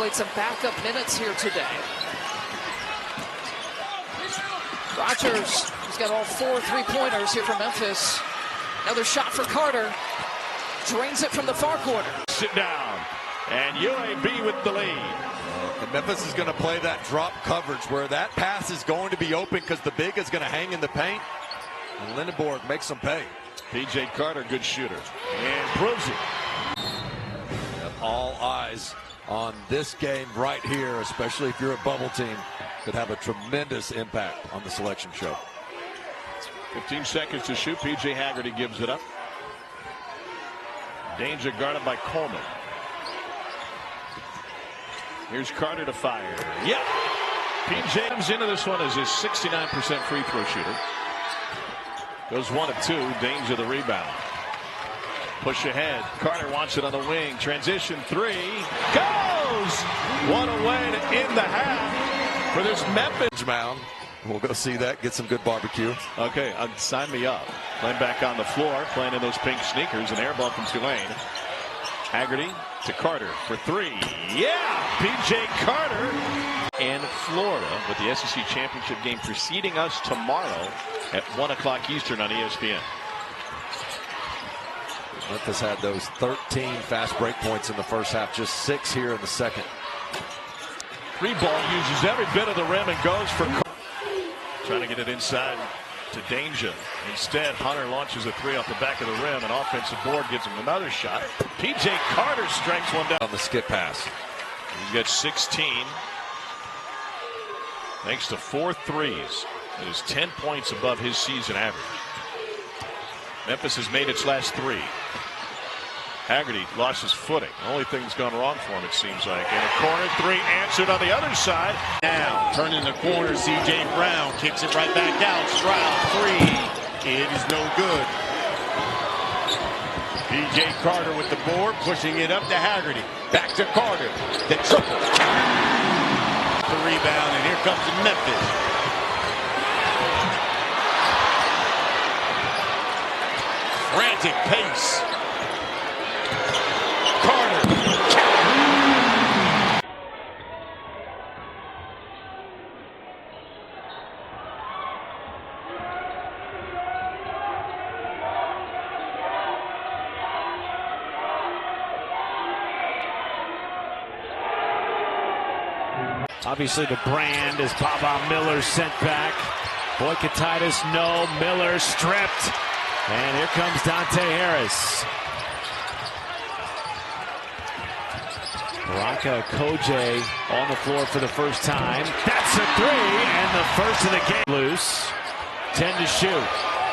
played some backup minutes here today. Rogers, he's got all 4 3-pointers here for Memphis. Another shot for Carter. Drains it from the far corner. Sit down, and UAB with the lead. And Memphis is going to play that drop coverage where that pass is going to be open because the big is going to hang in the paint. And Lindenborg makes them pay. P.J. Carter, good shooter, and proves it. All eyes on this game right here, especially if you're a bubble team, could have a tremendous impact on the selection show. 15 seconds to shoot. P.J. Haggerty gives it up. Danger guarded by Coleman. Here's Carter to fire. Yeah. P.J. comes into this one as his 69% free throw shooter. Goes 1 of 2. Danger the rebound. Push ahead. Carter wants it on the wing. Transition 3. Goes! One away to end the half for this Memphis mound. We'll go see that. Get some good barbecue. Okay, sign me up. Playing back on the floor. Playing in those pink sneakers. An air ball from Tulane. Haggerty to Carter for 3. Yeah! P.J. Carter. And Florida with the SEC Championship game preceding us tomorrow at 1 o'clock Eastern on ESPN. Memphis had those 13 fast break points in the first half, just 6 here in the second. 3 ball uses every bit of the rim and goes for Carter. Trying to get it inside to Danger. Instead, Hunter launches a 3 off the back of the rim. An offensive board gives him another shot. P.J. Carter strikes one down on the skip pass. He's got 16. Thanks to 4 threes. It is 10 points above his season average. Memphis has made its last 3. Haggerty lost his footing. The only thing that's gone wrong for him, it seems like. In a corner 3 answered on the other side. Now, turning the corner, C.J. Brown kicks it right back out. Stroud 3. It is no good. P.J. Carter with the board, pushing it up to Haggerty. Back to Carter. The triple. The rebound, and here comes Memphis. Frantic pace. Carter. Obviously the brand is Baba Miller sent back. Boykatitis, no. Miller stripped. And here comes Dante Harris. Baraka Koje on the floor for the first time. That's a 3, and the first of the game. Loose. 10 to shoot.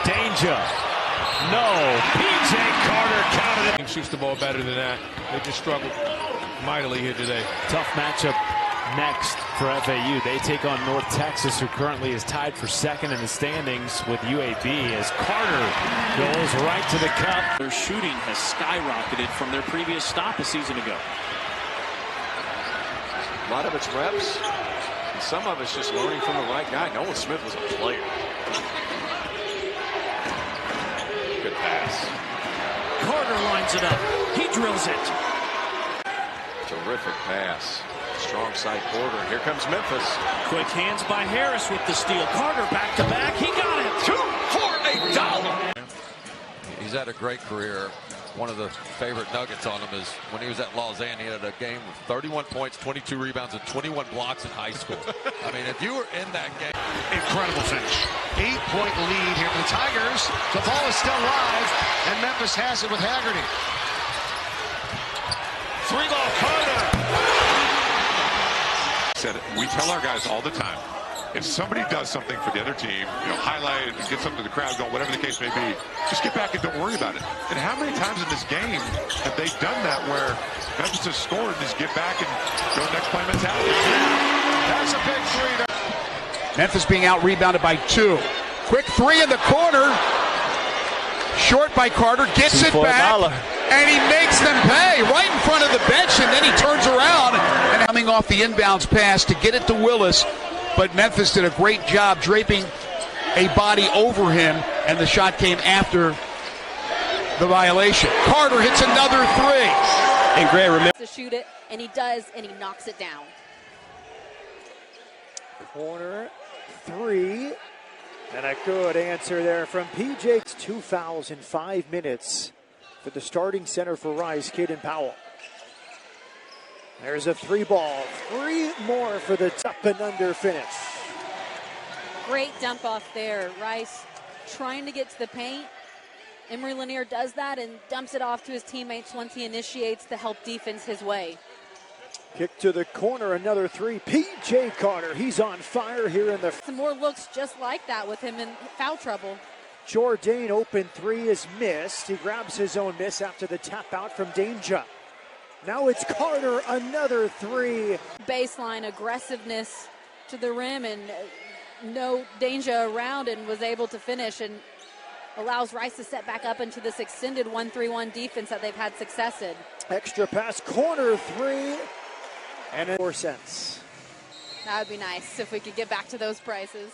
Danger. No. P.J. Carter counted it. Shoots the ball better than that. They just struggled mightily here today. Tough matchup next for FAU. They take on North Texas, who currently is tied for second in the standings with UAB, as Carter goes right to the cup. Their shooting has skyrocketed from their previous stop a season ago. A lot of it's reps, and some of it's just learning from the right guy. Nolan Smith was a player. Good pass. Carter lines it up. He drills it. Terrific pass. Strong side quarter, and here comes Memphis. Quick hands by Harris with the steal. Carter back to back. He got it. 2 for $1. He's had a great career. One of the favorite nuggets on him is when he was at Lausanne, he had a game with 31 points, 22 rebounds, and 21 blocks in high school. I mean, if you were in that game. Incredible finish. 8-point lead here for the Tigers. The ball is still live, and Memphis has it with Haggerty. 3-ball Carter. We tell our guys all the time, if somebody does something for the other team, highlight it, get something to the crowd going, whatever the case may be, just get back and don't worry about it. And how many times in this game have they done that where Memphis has scored and just get back and go next play mentality? That's a big 3. Memphis being out rebounded by 2. Quick 3 in the corner. Short by Carter, gets it back, and he makes them pay right in front of the bench, and then he turns around and coming off the inbounds pass to get it to Willis. But Memphis did a great job draping a body over him, and the shot came after the violation. Carter hits another 3. And Gray remember to shoot it, and he does, and he knocks it down. Corner three. And a good answer there from PJ. 2 fouls in 5 minutes for the starting center for Rice, Caden Powell. There's a 3-ball. 3 more for the up and under finish. Great dump off there. Rice trying to get to the paint. Emory Lanier does that and dumps it off to his teammates once he initiates the help defense his way. Kick to the corner, another 3. P.J. Carter, he's on fire here in the... Some more looks just like that with him in foul trouble. Jourdain open 3 is missed. He grabs his own miss after the tap out from Danger. Now it's Carter, another 3. Baseline aggressiveness to the rim and no Danger around, and was able to finish and allows Rice to set back up into this extended 1-3-1 defense that they've had success in. Extra pass, corner 3. And in 4 cents. That would be nice if we could get back to those prices.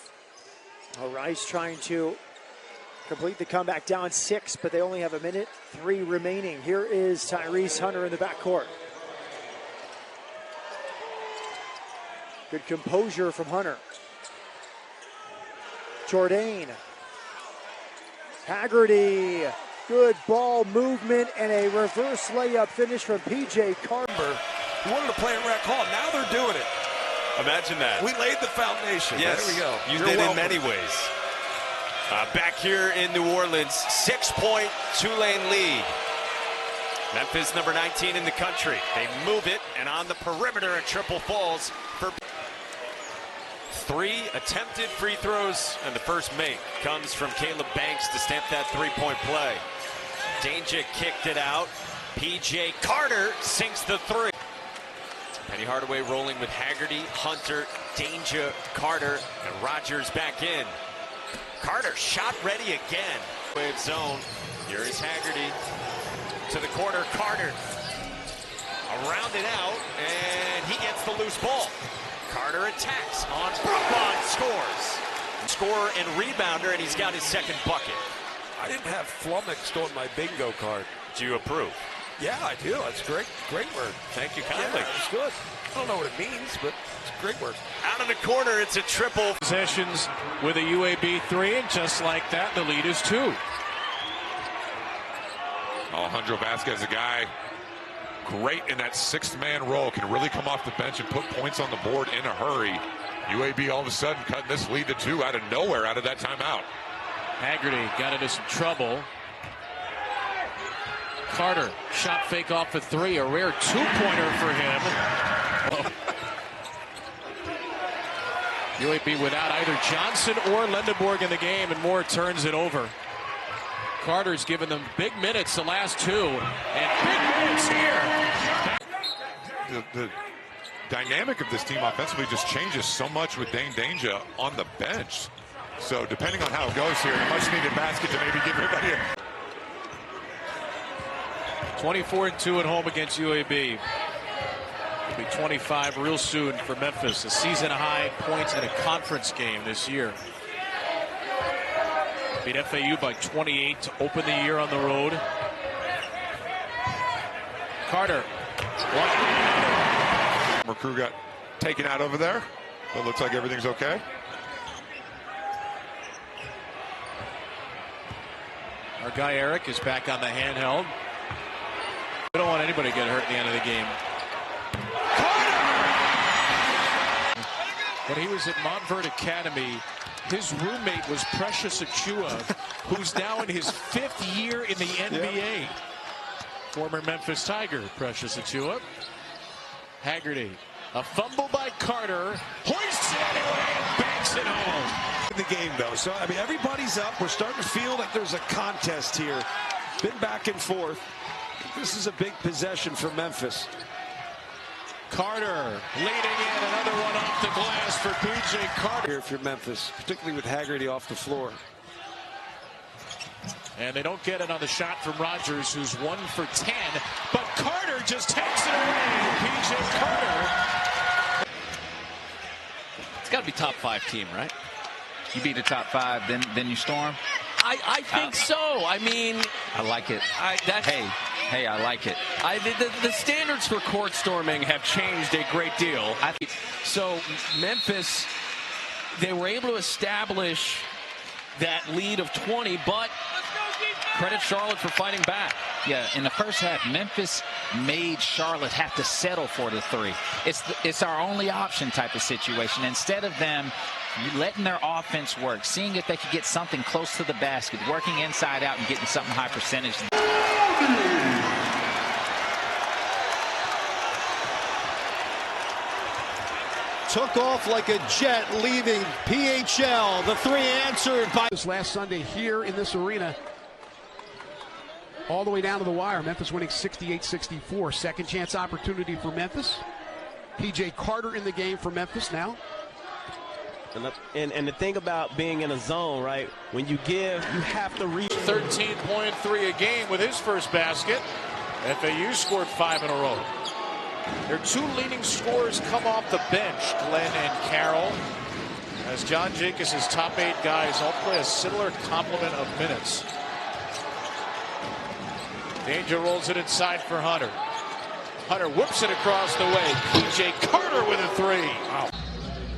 Rice trying to complete the comeback, down 6, but they only have 1:03 remaining. Here is Tyrese Hunter in the backcourt. Good composure from Hunter. Jourdain. Haggerty. Good ball movement and a reverse layup finish from P.J. Carter. We wanted to play at Rec Hall. Now they're doing it. Imagine that. We laid the foundation. Yes, there we go. You did in many ways. Back here in New Orleans, 6-point Tulane lead. Memphis number 19 in the country. They move it, and on the perimeter at Triple Falls for 3 attempted free throws, and the first make comes from Caleb Banks to stamp that 3-point play. Danger kicked it out. P.J. Carter sinks the 3. Penny Hardaway rolling with Haggerty, Hunter, Danger, Carter, and Rogers back in. Carter shot ready again. Wave zone. Here is Haggerty to the corner. Carter around it out, and he gets the loose ball. Carter attacks on Brooklyn, scores. Scorer and rebounder, and he's got his second bucket. I didn't have flummoxed on my bingo card. Do you approve? Yeah, I do. That's great. Great word. Thank you kindly. Yeah, it's good. I don't know what it means, but it's a great word. Out of the corner, it's a triple. Possessions with a UAB 3, and just like that, the lead is 2. Alejandro Vasquez, a guy great in that 6th-man role, can really come off the bench and put points on the board in a hurry. UAB all of a sudden cutting this lead to 2 out of nowhere out of that timeout. Haggerty got into some trouble. Carter, shot fake off a 3, a rare 2-pointer for him. UAB without either Johnson or Lendeborg in the game, and Moore turns it over. Carter's given them big minutes the last 2, and big minutes here. The dynamic of this team offensively just changes so much with Dane Danger on the bench. So depending on how it goes here, a much-needed basket to maybe give everybody a... 24-2 at home against UAB. It'll be 25 real soon for Memphis. A season-high points in a conference game this year. Beat FAU by 28 to open the year on the road. Carter. Our crew got taken out over there, but looks like everything's okay. Our guy Eric is back on the handheld. We don't want anybody to get hurt at the end of the game. When he was at Montverde Academy, his roommate was Precious Achua, who's now in his 5th year in the NBA. Yep. Former Memphis Tiger, Precious Achua. Haggerty, a fumble by Carter, hoists it anyway and banks it home. The game, though, so I mean, everybody's up. We're starting to feel like there's a contest here. Been back and forth. This is a big possession for Memphis. Carter leading in, another one off the glass for P.J. Carter. Here for Memphis, particularly with Haggerty off the floor. And they don't get it on the shot from Rogers, who's 1 for 10. But Carter just takes it away. P.J. Carter. It's got to be top 5 team, right? You beat the top 5, then you storm? I think so. I mean, I like it. Hey, Hey, I like it. The standards for court storming have changed a great deal. So Memphis, they were able to establish that lead of 20, but credit Charlotte for fighting back. Yeah, in the first half, Memphis made Charlotte have to settle for the three. It's our only option type of situation. Instead of them letting their offense work, seeing if they could get something close to the basket, working inside out and getting something high percentage. Took off like a jet, leaving PHL. The three answered by this last Sunday here in this arena. All the way down to the wire. Memphis winning 68-64. Second chance opportunity for Memphis. PJ Carter in the game for Memphis now. And the thing about being in a zone, right, when you give, you have to reach. 13.3 a game with his first basket. FAU scored 5 in a row. Their two leading scorers come off the bench, Glenn and Carroll, as John Jacobs' top 8 guys all play a similar complement of minutes. Danger rolls it inside for Hunter. Hunter whoops it across the way. PJ Carter with a 3. Wow.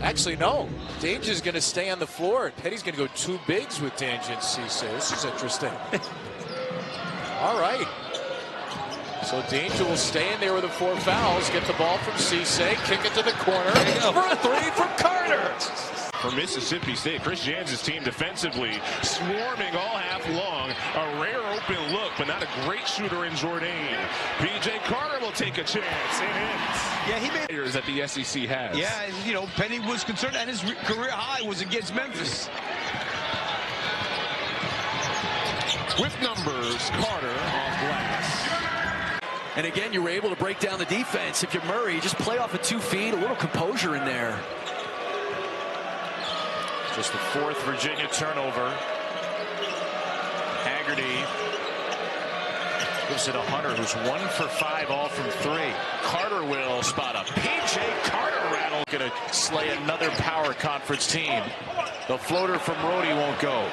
Actually, no. Danger's going to stay on the floor. Petty's going to go 2 bigs with Danger and Cisse. This is interesting. All right. So Danger will stay in there with the 4 fouls. Get the ball from Cisse. Kick it to the corner. For a 3 from Carter. For Mississippi State, Chris Jans' team defensively swarming all half long. A rare open look, but not a great shooter in Jourdain. PJ Carter will take a chance and hits. Yeah, he made players that the SEC has. Yeah, you know, Penny was concerned, and his career high was against Memphis. With numbers, Carter off glass. And again, you were able to break down the defense. If you're Murray, just play off of 2 feet, a little composure in there. Just the 4th Virginia turnover. Haggerty gives it to Hunter, who's 1 for 5, all from 3. Carter will spot up. PJ Carter rattle. Gonna slay another power conference team. The floater from Rhodey won't go.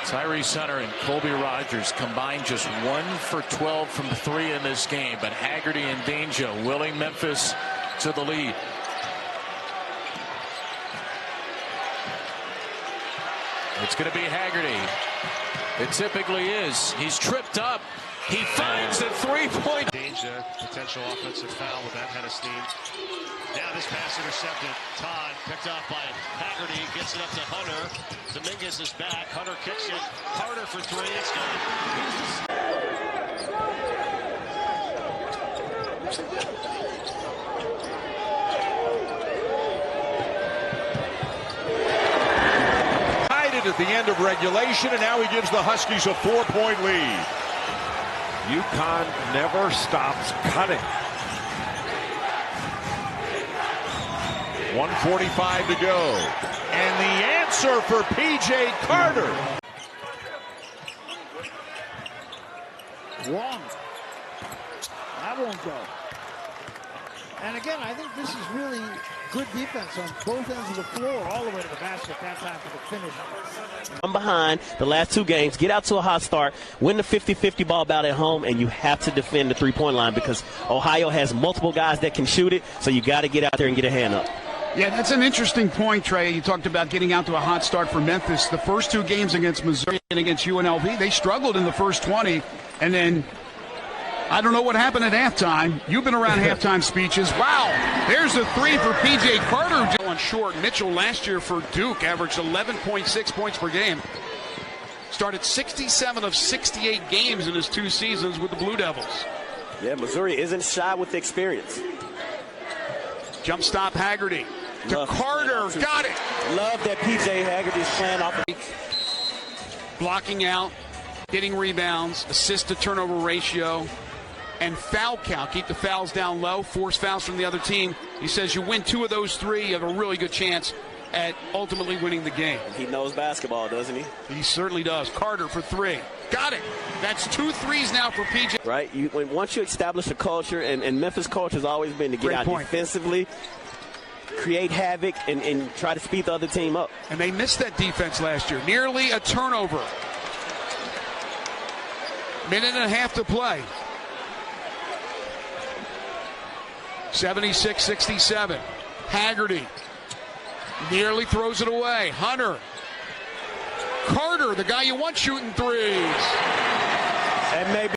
Tyrese Hunter and Colby Rogers combined just 1 for 12 from 3 in this game, but Haggerty and Danger willing Memphis to the lead. It's going to be Haggerty. It typically is. He's tripped up. He finds the 3-point. Danger, potential offensive foul with that head of steam. Now this pass intercepted. Todd picked off by Haggerty, gets it up to Hunter. Dominguez is back. Hunter kicks it. Carter for 3. It's Tied it at the end of regulation, and now he gives the Huskies a 4-point lead. UConn never stops cutting. 1:45 to go. And the answer for PJ Carter. Wrong. That won't go. And again, I think this is really good defense on both ends of the floor, all the way to the basket that time for the finish. I'm behind the last 2 games, get out to a hot start, win the 50-50 ball bout at home, and you have to defend the 3-point line because Ohio has multiple guys that can shoot it, so you got to get out there and get a hand up. Yeah, that's an interesting point, Trey. You talked about getting out to a hot start for Memphis. The first 2 games against Missouri and against UNLV, they struggled in the first 20, and then I don't know what happened at halftime. You've been around halftime speeches. Wow, there's a 3 for P.J. Carter. On short, Mitchell last year for Duke averaged 11.6 points per game. Started 67 of 68 games in his 2 seasons with the Blue Devils. Yeah, Missouri isn't shy with the experience. Jump stop Haggerty. To Carter, got it. Love that P.J. Haggerty's playing off. Blocking out, getting rebounds, assist to turnover ratio, and foul count. Keep the fouls down low, force fouls from the other team. He says you win 2 of those 3, you have a really good chance at ultimately winning the game. He knows basketball, doesn't he? He certainly does. Carter for 3. Got it. That's 2 threes now for PJ. Right. Once you establish a culture, and Memphis culture has always been to get out defensively, create havoc and try to speed the other team up. And they missed that defense last year. Nearly a turnover. Minute and a half to play. 76-67. Haggerty nearly throws it away. Hunter. Carter, the guy you want shooting threes. And maybe